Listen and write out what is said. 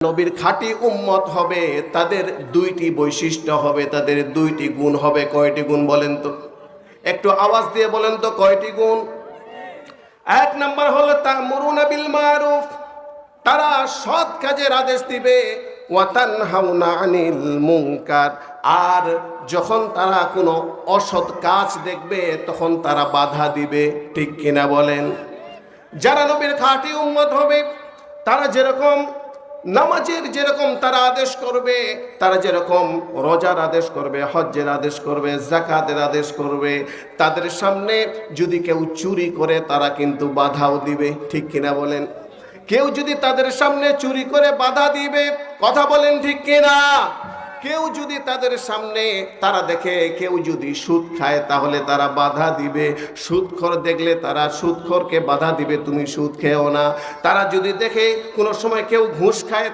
নবীর খাঁটি উম্মত হবে তাদের দুইটি বৈশিষ্ট্য হবে, তাদের দুইটি গুণ হবে। কয়টি গুণ বলেন তো? একটু আওয়াজ দিয়ে বলেন তো কয়টি গুণ? এক নাম্বার হলো তা'মুরুনা বিল মারুফ, তারা সৎ কাজের আদেশ দিবে। ওয়া তানহাউনা আনিল মুনকার, আর যখন তারা কোনো অসৎ কাজ দেখবে তখন তারা বাধা দিবে। ঠিক কিনা বলেন? যারা নবীর খাঁটি উম্মত হবে তারা যেরকম নামাজের যেরকম তারা আদেশ করবে, তারা যেরকম রোজার আদেশ করবে, হজ্জের আদেশ করবে, যাকাতের আদেশ করবে, তাদের সামনে যদি কেউ চুরি করে তারা কিন্তু বাধাও দিবে। ঠিক কিনা বলেন? কেউ যদি তাদের সামনে চুরি করে বাধা দিবে, কথা বলেন ঠিক কিনা? কেউ যদি তাদের সামনে তারা দেখে কেউ যদি সুদ খায় তাহলে তারা বাধা দিবে। সুদখোর দেখলে তারা সুদখোরকে বাধা দিবে, তুমি সুদ খেও না। তারা যদি দেখে কোনো সময় কেউ ঘুষ খায়